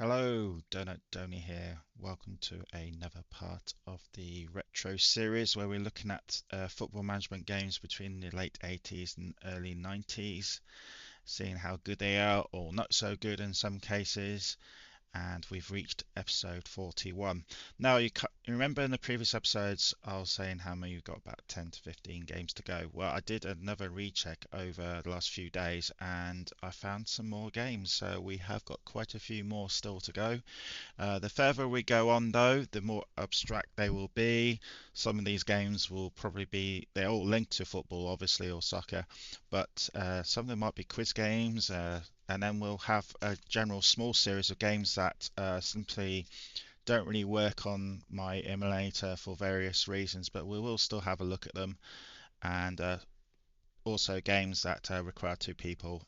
Hello, Donut Donny here. Welcome to another part of the retro series where we're looking at football management games between the late 80s and early 90s, seeing how good they are or not so good in some cases, and we've reached episode 41. Now, you remember in the previous episodes, I was saying how many you've got about 10 to 15 games to go. Well, I did another recheck over the last few days and I found some more games, so we have got quite a few more still to go. The further we go on, though, the more abstract they will be. Some of these games will probably be, they're all linked to football, obviously, or soccer, but some of them might be quiz games, and then we'll have a general small series of games that simply don't really work on my emulator for various reasons, but we will still have a look at them, and also games that require two people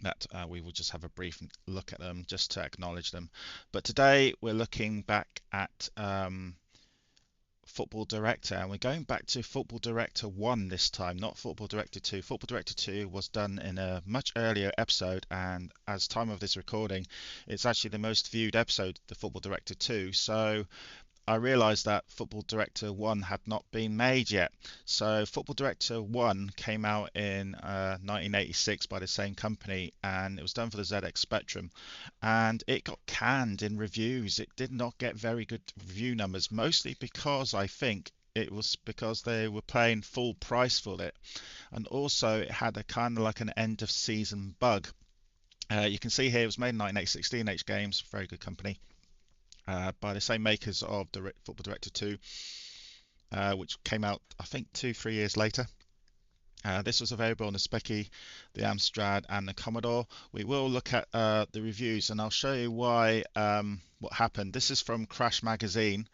that we will just have a brief look at them just to acknowledge them. But today we're looking back at Football Director, and we're going back to Football Director 1 this time, not Football Director 2. Football Director 2 was done in a much earlier episode, and as time of this recording, it's actually the most viewed episode, the Football Director 2. So I realised that Football Director 1 had not been made yet. So Football Director 1 came out in 1986 by the same company and it was done for the ZX Spectrum and it got canned in reviews. It did not get very good review numbers, mostly because I think it was because they were paying full price for it. And also it had a kind of like an end of season bug. You can see here it was made in 1986, D&H Games, very good company by the same makers of the Football Director 2, which came out, I think, 3 years later. This was available on the Speccy, the Amstrad, and the Commodore. We will look at the reviews, and I'll show you why what happened. This is from Crash Magazine,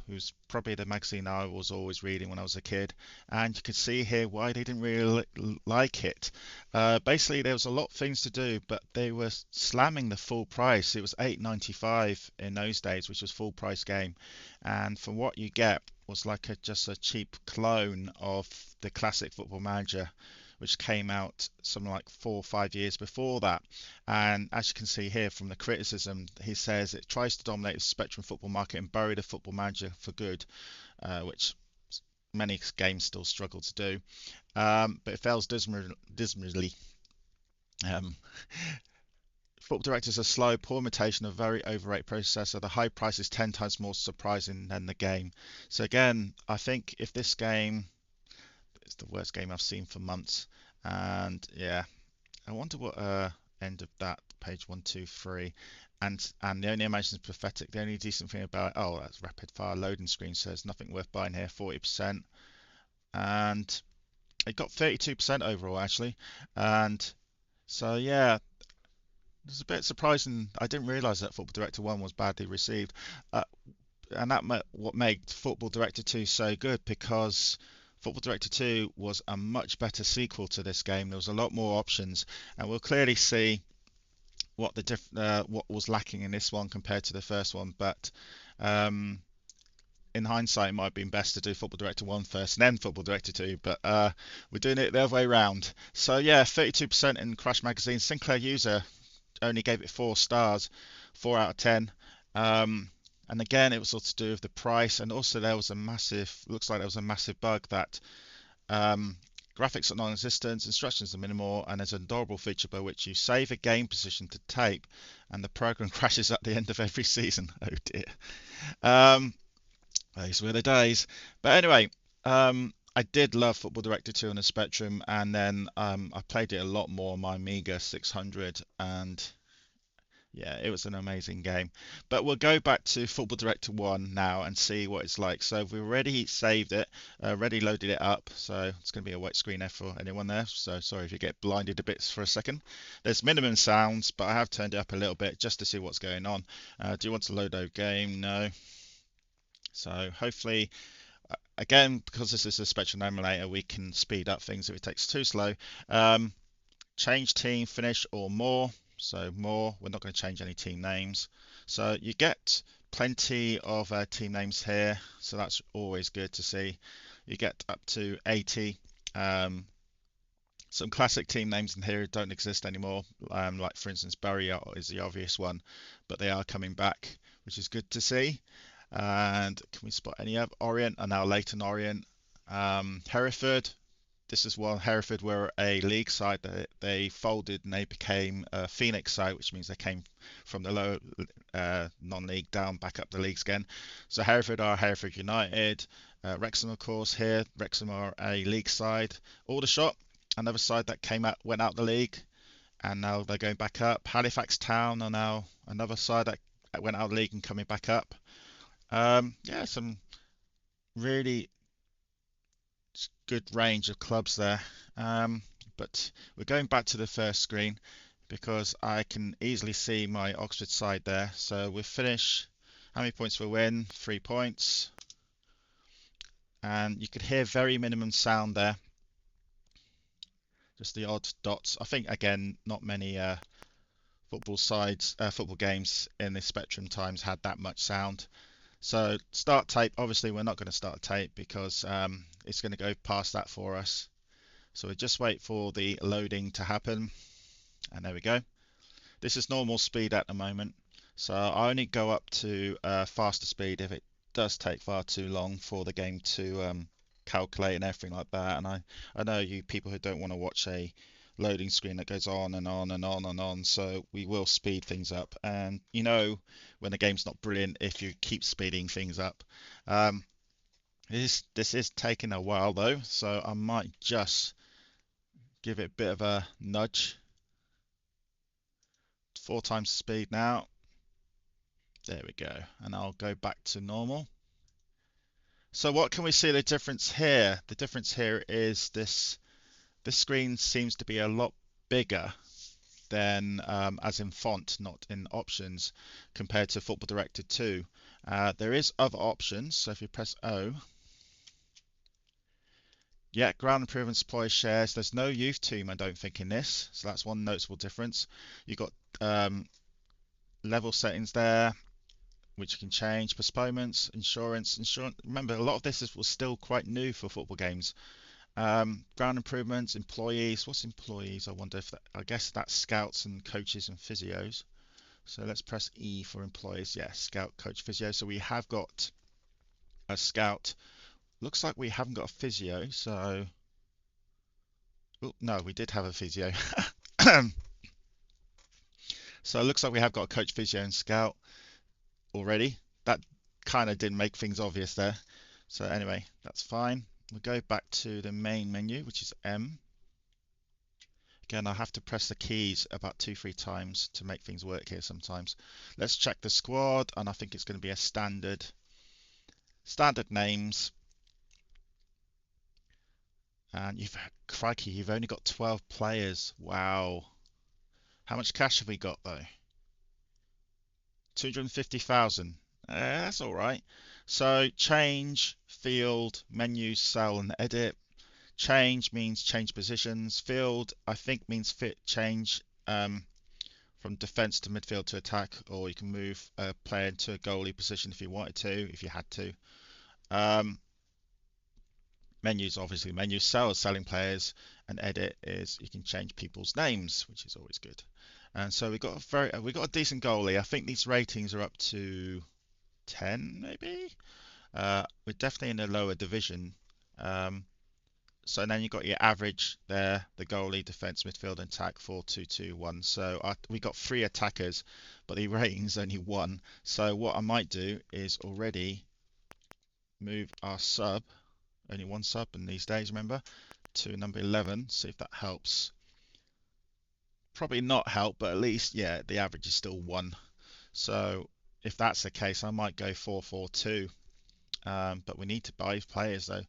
who's probably the magazine I was always reading when I was a kid. And you can see here why they didn't really like it. Basically, there was a lot of things to do, but they were slamming the full price. It was 8.95 in those days, which was full price game. And from what you get was like just a cheap clone of the classic Football Manager, which came out something like 4 or 5 years before that. And as you can see here from the criticism, he says it tries to dominate the Spectrum football market and bury the Football Manager for good, which many games still struggle to do. But it fails dismally. Um, Football Director is a slow, poor imitation of a very overrated processor. The high price is 10 times more surprising than the game. So again, I think if this game is the worst game I've seen for months, and yeah, I wonder what end of that page 123. And the only animation is pathetic. The only decent thing about oh, that's rapid fire loading screen says nothing worth buying here, 40%, and it got 32% overall actually. And so yeah, it's a bit surprising. I didn't realise that Football Director 1 was badly received. Uh, and that what made Football Director 2 so good because Football Director 2 was a much better sequel to this game. There was a lot more options, and we'll clearly see what was lacking in this one compared to the first one. But um, in hindsight, it might have been best to do Football Director 1 first and then Football Director 2, but we're doing it the other way around. So yeah, 32% in Crash Magazine. Sinclair User only gave it 4 stars, 4 out of 10. Um, and again, it was all to do with the price, and also there was a looks like there was a massive bug that um, graphics are non-existent, instructions are minimal, and there's an adorable feature by which you save a game position to tape, and the program crashes at the end of every season. Oh dear. Um, those were the days. But anyway, I did love Football Director 2 on the Spectrum, and then I played it a lot more on my Amiga 600, and yeah, it was an amazing game. But we'll go back to Football Director 1 now and see what it's like. So we've already saved it, already loaded it up. So it's going to be a wet screen there for anyone there. So sorry if you get blinded a bit for a second. There's minimum sounds, but I have turned it up a little bit just to see what's going on. Do you want to load a game? No. So hopefully, again, because this is a Spectrum emulator, we can speed up things if it takes too slow. Um, Change team, finish, or more. So more, we're not going to change any team names. So you get plenty of team names here. So that's always good to see. You get up to 80 um, Some classic team names in here don't exist anymore. Like for instance, Bury is the obvious one, but they are coming back, which is good to see. And can we spot any other? Orient are now Leyton Orient. Hereford, this is while Hereford were a league side. They folded and they became a Phoenix side, which means they came from the low non-league down back up the leagues again. So Hereford are Hereford United. Wrexham, of course, here. Wrexham are a league side. Aldershot, another side that went out the league, and now they're going back up. Halifax Town are now another side that went out of the league and coming back up. Yeah, some really good range of clubs there. But we're going back to the first screen because I can easily see my Oxford side there. So we'll finish. How many points we win? 3 points. And you could hear very minimum sound there. Just the odd dots. I think again, not many football games in the Spectrum Times had that much sound. So start tape, obviously we're not going to start a tape because it's going to go past that for us. So we just wait for the loading to happen. And there we go. This is normal speed at the moment. So I only go up to faster speed if it does take far too long for the game to calculate and everything like that. And I know you people who don't want to watch a loading screen that goes on and on and on and on. So we will speed things up. And you know when the game's not brilliant if you keep speeding things up. Um, this is taking a while though, so I might just give it a bit of a nudge. 4 times the speed now. There we go. And I'll go back to normal. So what can we see the difference here? The difference here is this screen seems to be a lot bigger than as in font, not in options, compared to Football Director 2. There is other options, so if you press O, yeah, ground improvement supply shares. There's no youth team, I don't think, in this, so that's one noticeable difference. You've got level settings there, which you can change. Postponements, insurance. Remember, a lot of this was still quite new for football games. Ground improvements, employees. What's employees? I wonder if I guess that's scouts and coaches and physios. So let's press E for employees. Yeah, scout, coach, physio. So we have got a scout. Looks like we haven't got a physio. So, oh, no, we did have a physio. So it looks like we have got a coach, physio, and scout already. That kind of didn't make things obvious there. So anyway, that's fine. We'll go back to the main menu, which is M. Again, I have to press the keys about 2-3 times to make things work here sometimes. Let's check the squad, and I think it's going to be a standard names. And crikey, you've only got 12 players. Wow. How much cash have we got though? 250,000. That's all right. So change, field, menu, sell, and edit. Change means change positions. Field, I think, means change from defense to midfield to attack, or you can move a player into a goalie position if you wanted to, if you had to. Menus, obviously, menu sell is selling players, and edit is you can change people's names, which is always good. And so we got a decent goalie. I think these ratings are up to 10, maybe. We're definitely in the lower division. So then you've got your average there, the goalie, defense, midfield, and attack 4-2-2-1. So we got 3 attackers, but the rating's only 1. So what I might do is already move our sub, only 1 sub in these days, remember, to number 11. See if that helps. Probably not help, but at least, yeah, the average is still 1. So if that's the case, I might go 4-4-2. But we need to buy players though.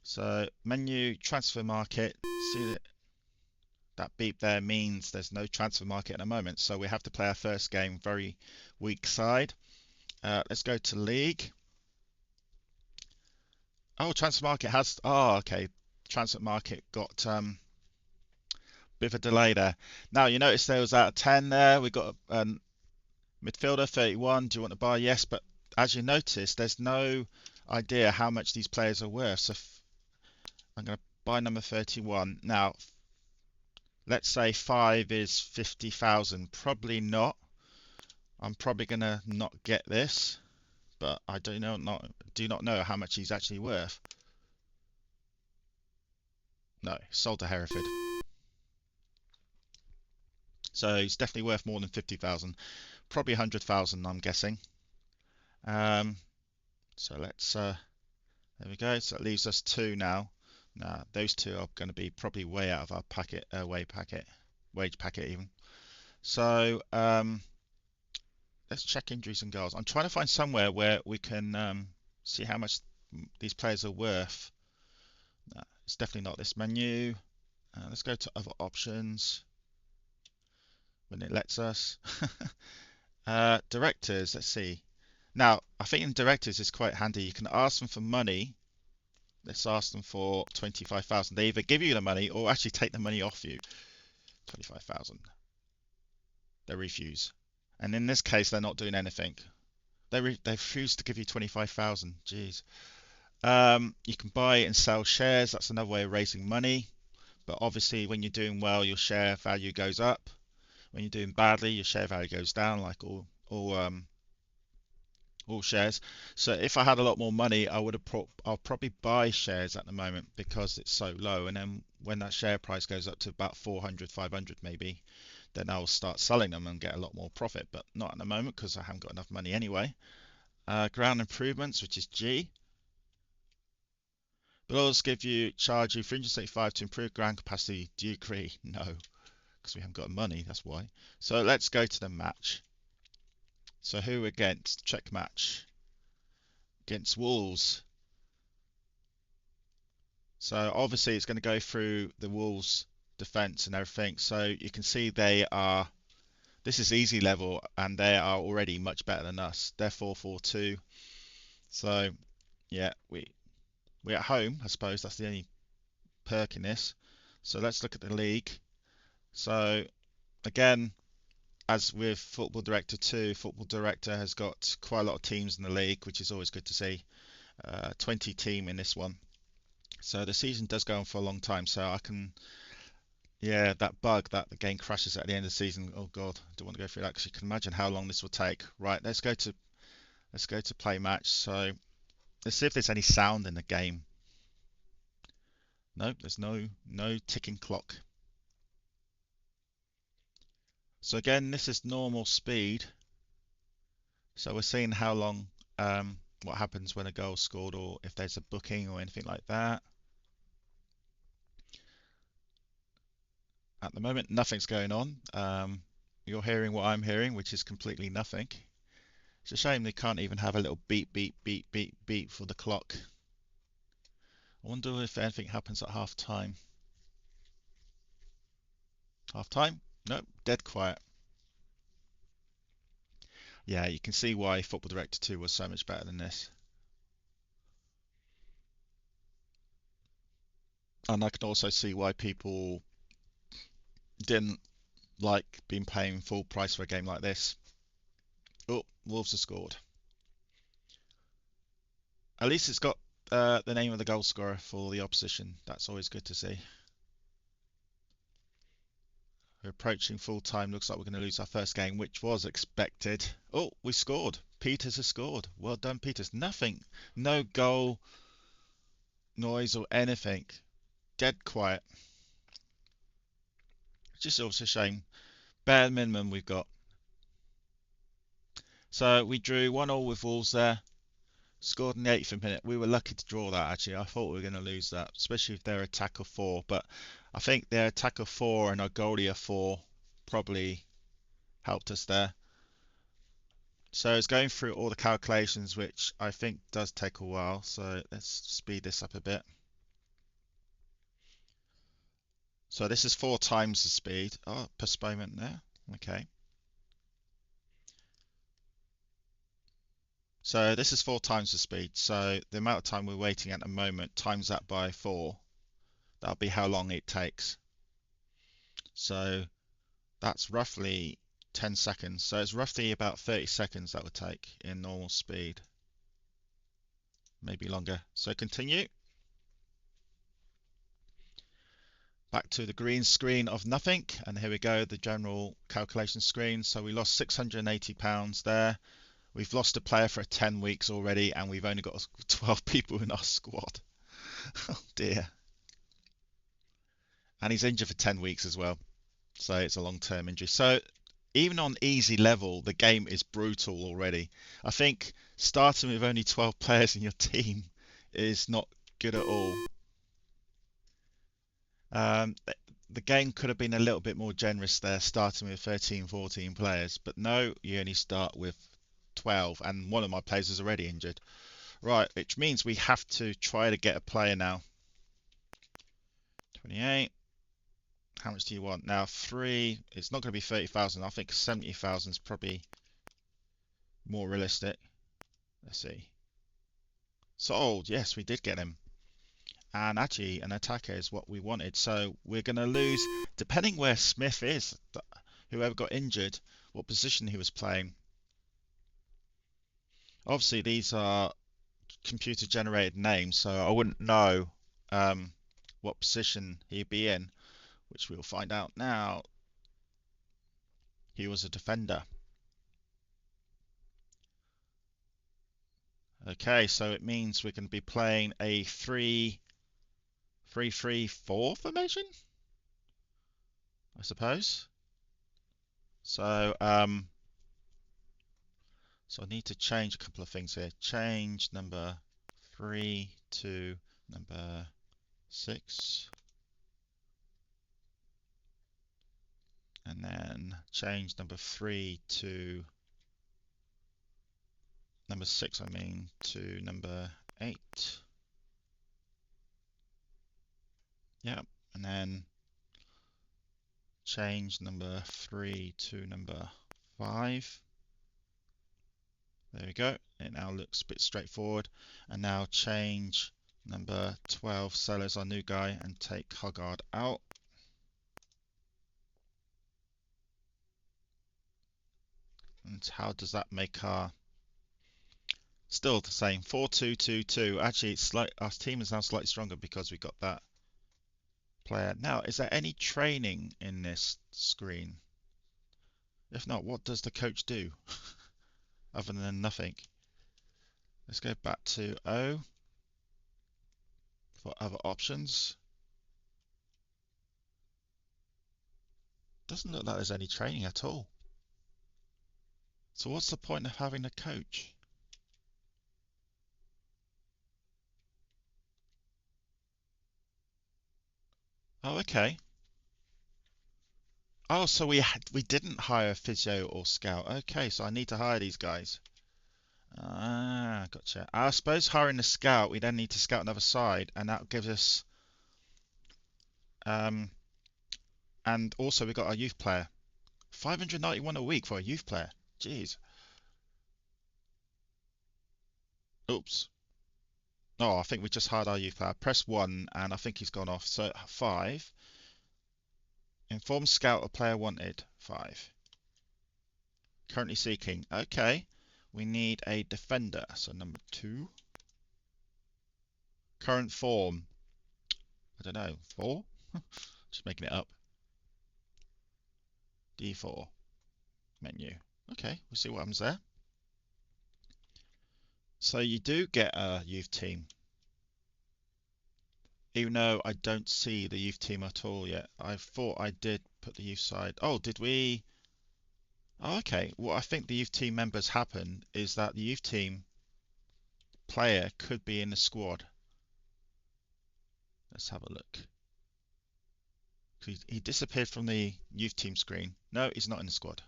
So menu, transfer market. See that beep there means there's no transfer market at the moment. So we have to play our first game, very weak side. Let's go to league. Oh, transfer market has. Oh, okay. Transfer market got bit of a delay there. Now you notice there was out of 10 there. We got midfielder 31. Do you want to buy? Yes, but as you notice, there's no idea how much these players are worth. So I'm going to buy number 31. Now, Let's say 5 is 50,000. Probably not. I'm probably gonna not get this, but I do not know how much he's actually worth. No, sold to Hereford. So he's definitely worth more than 50,000. Probably 100,000, I'm guessing. Um, so there we go. So it leaves us two now. Now those two are going to be probably way out of our wage packet even. So let's check injuries and goals. I'm trying to find somewhere where we can see how much these players are worth. No, it's definitely not this menu. Let's go to other options when it lets us. Directors, let's see. Now, I think in directors it's quite handy. You can ask them for money. Let's ask them for 25,000. They either give you the money or actually take the money off you. 25,000. They refuse. And in this case, they're not doing anything. They refuse to give you 25,000. Jeez. You can buy and sell shares. That's another way of raising money. But obviously, when you're doing well, your share value goes up. When you're doing badly, your share value goes down, like all shares. So if I had a lot more money, I'll probably buy shares at the moment because it's so low. And then when that share price goes up to about 400, 500 maybe, then I'll start selling them and get a lot more profit. But not at the moment because I haven't got enough money anyway. Ground improvements, which is G. Bills charge you 375 to improve ground capacity. Do you agree? No, because we haven't got money. That's why. So let's go to the match. So who against? Check match. Against Wolves. So obviously it's going to go through the Wolves defense and everything. So you can see this is easy level and they are already much better than us. They're 4-4-2. So yeah, we're at home, I suppose. That's the only perk in this. So let's look at the league. So again, as with Football Director 2, Football Director has got quite a lot of teams in the league, which is always good to see. 20 team in this one. So the season does go on for a long time. So yeah, that bug that the game crashes at the end of the season. Oh God, I don't want to go through that because you can imagine how long this will take. Right, let's go to play match. So let's see if there's any sound in the game. Nope, there's no ticking clock. So again, this is normal speed. So we're seeing how long, what happens when a goal's scored or if there's a booking or anything like that. At the moment, nothing's going on. You're hearing what I'm hearing, which is completely nothing. It's a shame they can't even have a little beep, beep, beep, beep, beep for the clock. I wonder if anything happens at half time. Half time? Nope, dead quiet. Yeah, you can see why Football Director 2 was so much better than this. And I can also see why people didn't like being paying full price for a game like this. Oh, Wolves have scored. At least it's got the name of the goal scorer for the opposition. That's always good to see. We're approaching full time. Looks like we're going to lose our first game, which was expected. Oh, we scored. Peters has scored. Well done, Peters. Nothing. No goal noise or anything. Dead quiet. Just also a shame. Bare minimum we've got. So we drew 1-1 with Wolves there. Scored in the 80th minute. We were lucky to draw that actually. I thought we were going to lose that, especially if they're attack of four. But I think their attack of four and our goalie of four probably helped us there. So it's going through all the calculations, which I think does take a while. So let's speed this up a bit. So this is 4 times the speed. Oh, postponement there. Okay. So this is 4 times the speed. So the amount of time we're waiting at the moment, times that by 4. That'll be how long it takes. So that's roughly 10 seconds. So it's roughly about 30 seconds that would take in normal speed. Maybe longer. So continue. Back to the green screen of nothing, and here we go, the general calculation screen. So we lost £680 there. We've lost a player for 10 weeks already, and we've only got 12 people in our squad. Oh dear. And he's injured for 10 weeks as well. So it's a long-term injury. So even on easy level, the game is brutal already. I think starting with only 12 players in your team is not good at all. Um, the game could have been a little bit more generous there, starting with 13, 14 players. But no, you only start with 12, and one of my players is already injured. Right, which means we have to try to get a player now. 28. How much do you want? Now, 3, it's not going to be 30,000. I think 70,000 is probably more realistic. Let's see. Sold. Yes, we did get him. And actually, an attacker is what we wanted. So we're going to lose, depending where Smith is, whoever got injured, what position he was playing. Obviously, these are computer generated names, so I wouldn't know what position he'd be in, which we'll find out now. He was a defender. Okay, so it means we're going to be playing a 3-3-4 formation, I suppose. So so I need to change a couple of things here. Change number 3 to number 6. And then change number 3 to number 6, I mean, to number 8. Yep, and then change number 3 to number 5. There we go. It now looks a bit straightforward. And now change number 12, Sellers, our new guy, and take Hogard out. And how does that make our... Still the same, 4-2-2-2. Actually, it's like our team is now slightly stronger because we got that player. Now, is there any training in this screen? If not, what does the coach do? Other than nothing. Let's go back to O for other options. Doesn't look like there's any training at all. So what's the point of having a coach? Oh, okay. Oh, so we didn't hire physio or scout. Okay, so I need to hire these guys. Ah, gotcha. I suppose hiring a scout, we then need to scout another side, and that gives us and also we got our youth player. 591 a week for a youth player. Jeez. Oops. Oh, I think we just hired our youth player. Press 1 and I think he's gone off. So 5. Inform scout a player wanted. 5. Currently seeking. Okay. We need a defender. So number 2. Current form. I don't know. 4? Just making it up. D4. Menu. Okay. We'll see what happens there. So you do get a youth team. Even though I don't see the youth team at all yet. I thought I did put the youth side. Oh, did we? Oh, okay. What I think the youth team members happen is that the youth team player could be in the squad. Let's have a look. He disappeared from the youth team screen. No, he's not in the squad.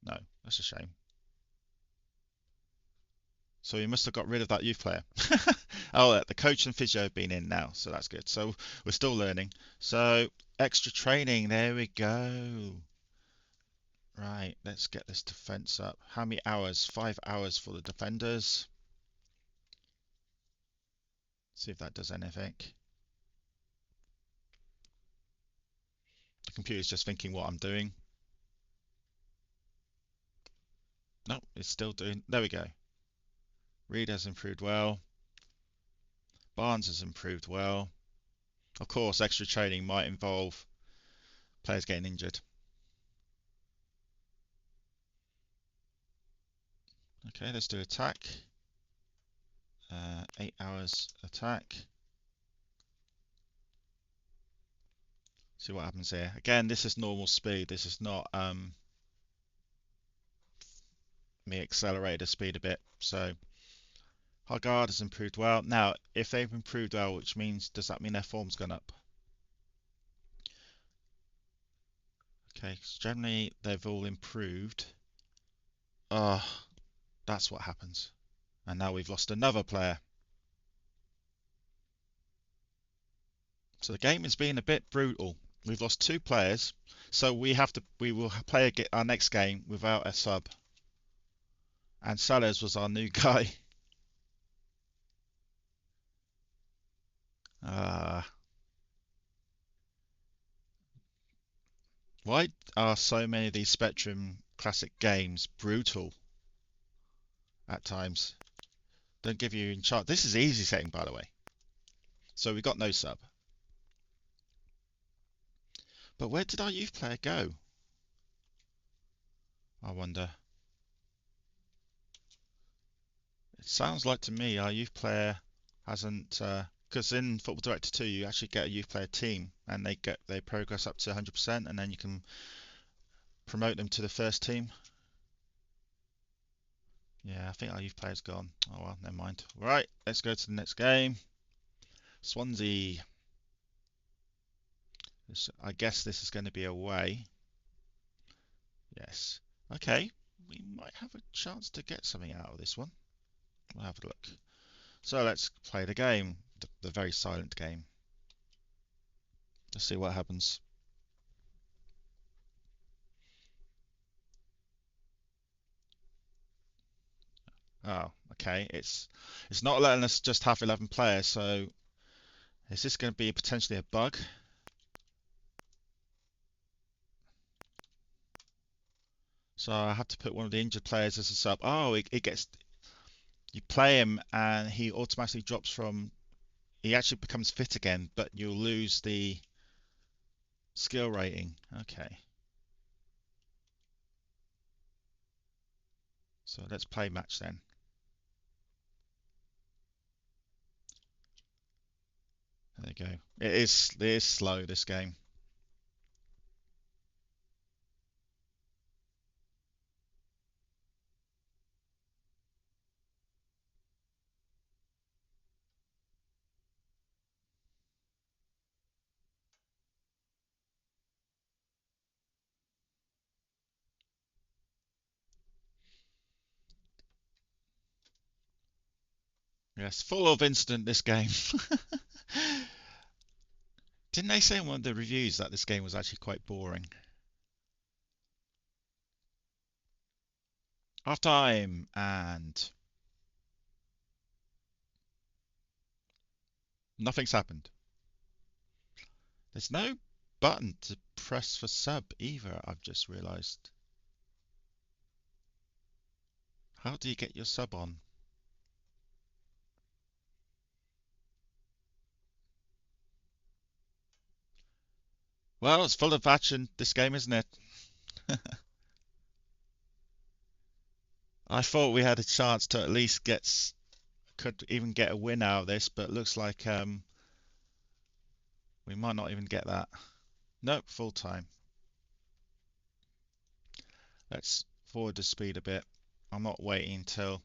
No, that's a shame. So he must have got rid of that youth player. Oh, the coach and physio have been in now, so that's good. So we're still learning. So extra training, there we go. Right, let's get this defense up. How many hours? 5 hours for the defenders. See if that does anything. The computer's just thinking what I'm doing. No, it's still doing. There we go. Reed has improved well. Barnes has improved well. Of course, extra training might involve players getting injured. Okay, let's do attack. 8 hours attack. See what happens here. Again, this is normal speed. This is not me accelerate the speed a bit. So our guard has improved well. Now, if they've improved well, which means, does that mean their form's gone up? Okay, so generally they've all improved. Ah, that's what happens. And now we've lost another player. So the game is being a bit brutal. We've lost 2 players, so we will play our next game without a sub. And Sellers was our new guy. Uh, why are so many of these Spectrum classic games brutal at times? Don't give you in charge. This is easy setting, by the way. So we got no sub. But where did our youth player go? I wonder. It sounds like to me our youth player hasn't, because in Football Director 2 you actually get a youth player team and they progress up to 100% and then you can promote them to the first team. Yeah, I think our youth player's gone. Oh well, never mind. Right, let's go to the next game. Swansea. I guess this is going to be away. Yes. Okay, we might have a chance to get something out of this one. We'll have a look. So let's play the game, the very silent game. Let's see what happens. Oh, okay. It's not letting us just have 11 players, so is this going to be potentially a bug? So I have to put one of the injured players as a sub. Oh, it gets you play him and he automatically drops from. He actually becomes fit again, but you'll lose the skill rating. Okay. So let's play match then. There you go. It is slow, this game. Yes, full of incident, this game. Didn't they say in one of the reviews that this game was actually quite boring? Half time and nothing's happened. There's no button to press for sub either, I've just realised. How do you get your sub on? Well, it's full of action, this game, isn't it? I thought we had a chance to at least could even get a win out of this, but looks like we might not even get that. Nope, full time. Let's forward the speed a bit. I'm not waiting until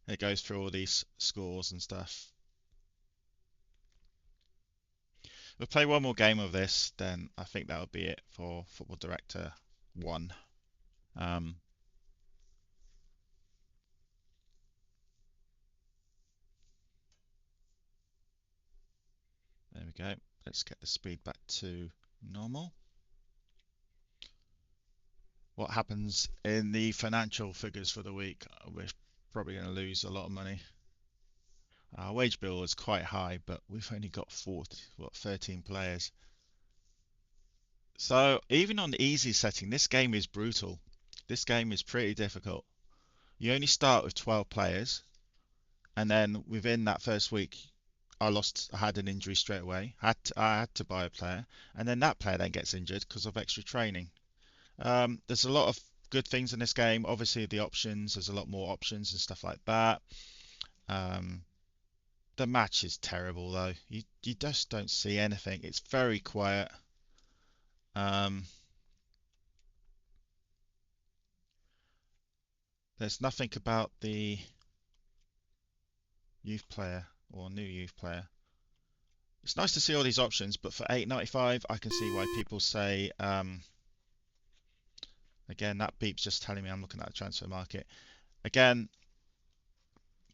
it goes through all these scores and stuff. We'll play one more game of this, then I think that'll be it for Football Director 1. Um, there we go. Let's get the speed back to normal. What happens in the financial figures for the week? We're probably going to lose a lot of money. Our wage bill is quite high, but we've only got 13 players. So even on the easy setting, this game is brutal. This game is pretty difficult. You only start with 12 players, And then within that first week, I had an injury straight away. I had to buy a player, and then that player then gets injured because of extra training. There's a lot of good things in this game. Obviously, the options. There's a lot more options and stuff like that. Um, the match is terrible though. You just don't see anything. It's very quiet. Um, there's nothing about the youth player or new youth player. It's nice to see all these options, but for 8.95, I can see why people say. Again, that beep's just telling me I'm looking at the transfer market. Again,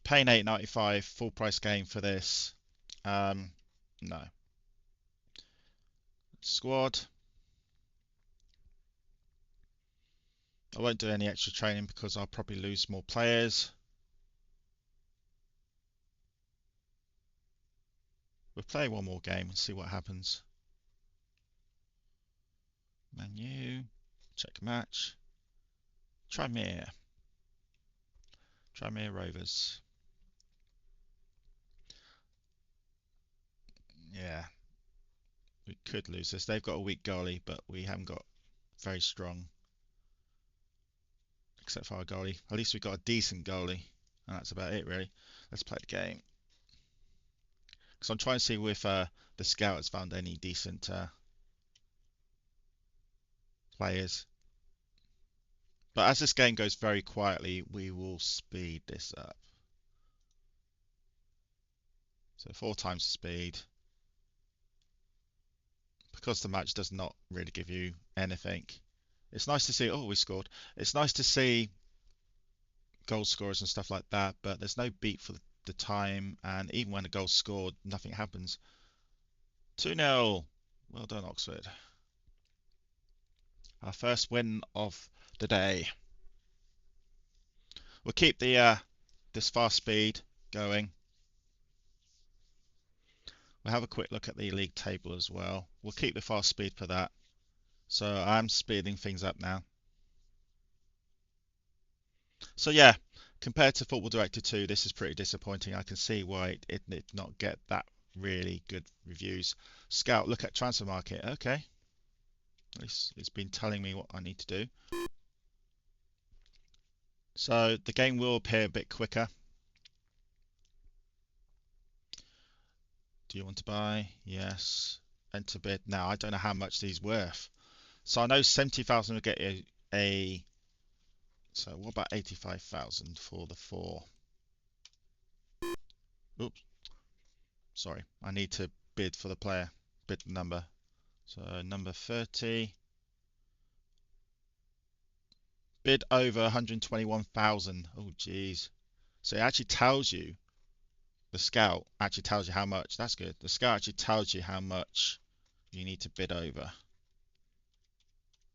paying 8.95 full price game for this. No. Squad. I won't do any extra training because I'll probably lose more players. We'll play one more game and see what happens. Menu. Check match. Tranmere. Tranmere Rovers. Yeah. We could lose this. They've got a weak goalie, but we haven't got very strong. Except for our goalie. At least we've got a decent goalie. And that's about it, really. Let's play the game. Because I'm trying to see if the scout has found any decent players. But as this game goes very quietly, we will speed this up. So 4 times the speed. Because the match does not really give you anything. It's nice to see, oh, we scored. It's nice to see goal scorers and stuff like that, but there's no beat for the time, and even when a goal's scored, nothing happens. 2-0. Well done, Oxford. Our first win of the day. We'll keep the this fast speed going. We'll have a quick look at the league table as well. We'll keep the fast speed for that. So I'm speeding things up now. So yeah, compared to Football Director 2, this is pretty disappointing. I can see why it did not get that really good reviews. Scout, look at transfer market. Okay. At least it's been telling me what I need to do. So the game will appear a bit quicker. Do you want to buy? Yes. Enter bid. Now, I don't know how much these worth. So I know 70,000 will get a so what about 85,000 for the 4? Oops. Sorry. I need to bid for the player. Bid the number. So number 30. Bid over 121,000. Oh, geez. So it actually tells you, the scout actually tells you how much. That's good. The scout actually tells you how much you need to bid over.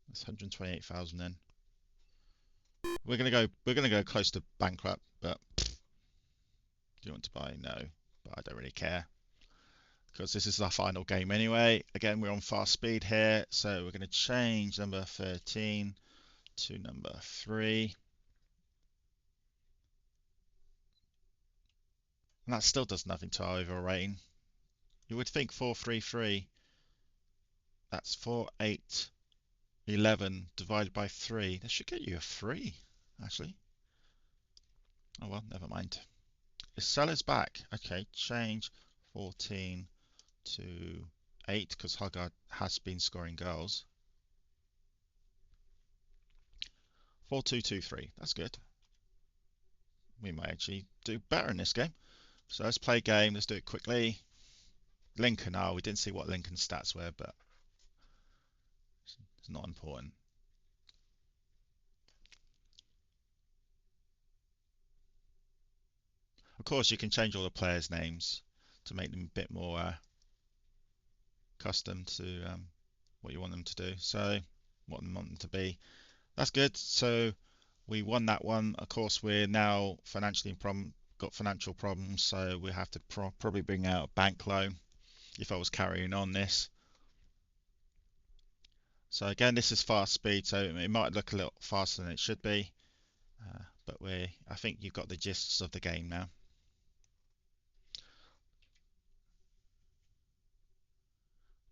That's 128,000 then. We're gonna go close to bankrupt, but do you want to buy? No, but I don't really care because this is our final game anyway. Again, we're on fast speed here, so we're gonna change number 13 to number 3. And that still does nothing to our overall rating. You would think 433, that's 4, 8, 11 divided by 3. That should get you a 3, actually. Oh well, never mind. Is sellers back? Okay, change 14 to 8 because Haggard has been scoring goals. 4-2-2-3. That's good. We might actually do better in this game. So let's play a game. Let's do it quickly. Lincoln. Oh, we didn't see what Lincoln's stats were, but it's not important. Of course, you can change all the players' names to make them a bit more custom to what you want them to do. So, what you want them to be. That's good. So, we won that one. Of course, we're now got financial problems, so we have to probably bring out a bank loan if I was carrying on this. So again, this is fast speed, so it might look a little faster than it should be, but I think you've got the gists of the game now.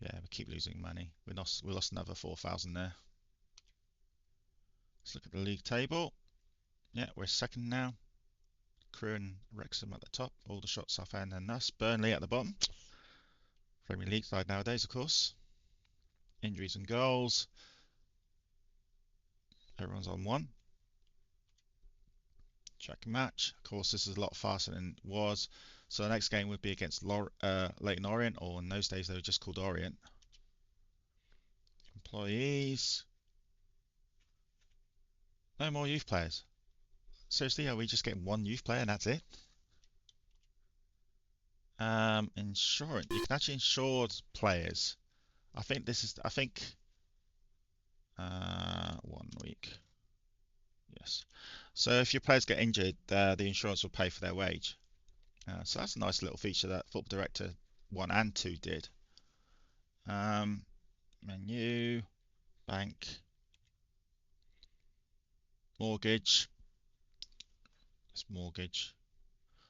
Yeah, we keep losing money. We lost another 4,000 there. Let's look at the league table. Yeah, we're second now. Crewe and Wrexham at the top. Aldershot, Southend and us. Burnley at the bottom. Premier League side nowadays, of course. Injuries and goals. Everyone's on one. Check match. Of course, this is a lot faster than it was. So the next game would be against Leyton Orient, or in those days they were just called Orient. Employees. No more youth players. Seriously, are we just getting one youth player and that's it? Insurance. You can actually insure players. I think this is. I think 1 week. Yes. So if your players get injured, the insurance will pay for their wage. So that's a nice little feature that Football Director 1 and 2 did. Menu, bank, mortgage. It's mortgage.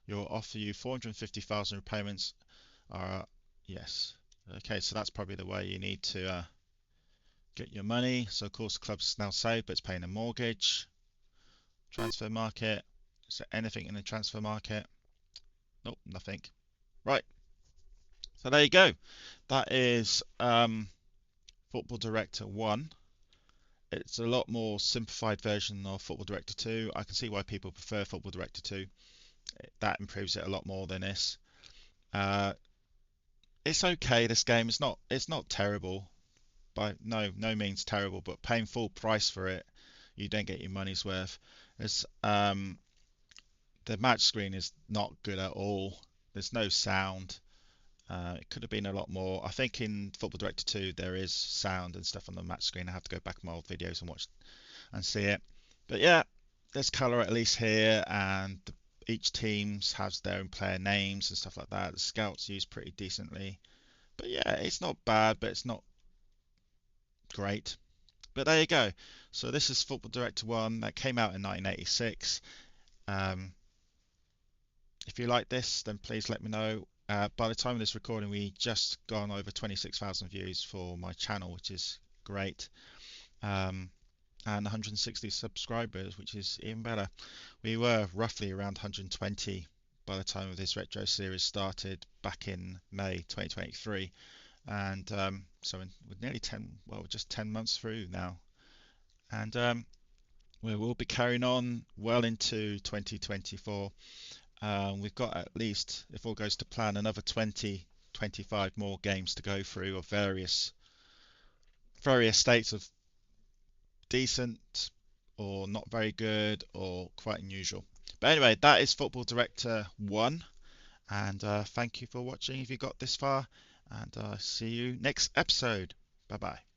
You'll offer you 450,000 repayments. Yes. Okay, so that's probably the way you need to get your money. So of course the club's now saved, but it's paying a mortgage. Transfer market. Is there anything in the transfer market? Nope, nothing. Right. So there you go. That is Football Director 1. It's a lot more simplified version of Football Director 2. I can see why people prefer Football Director 2. That improves it a lot more than this. Uh, it's okay. This game it's not terrible, by no means terrible, but paying full price for it, you don't get your money's worth. It's the match screen is not good at all. There's no sound. It could have been a lot more. I think in Football Director 2 there is sound and stuff on the match screen. I have to go back on my old videos and watch and see it. But yeah, there's colour at least here, and each team has their own player names and stuff like that. The scouts used pretty decently. But yeah, it's not bad, but it's not great. But there you go. So this is Football Director 1 that came out in 1986. Um, if you like this, then please let me know. By the time of this recording, we just gone over 26,000 views for my channel, which is great. And 160 subscribers, which is even better. We were roughly around 120 by the time of this retro series started back in May 2023. And so we're nearly 10, well, just 10 months through now. And we will be carrying on well into 2024. We've got at least, if all goes to plan, another 20, 25 more games to go through of various states of decent or not very good or quite unusual. But anyway, that is Football Director 1. And thank you for watching if you got this far. And see you next episode. Bye bye.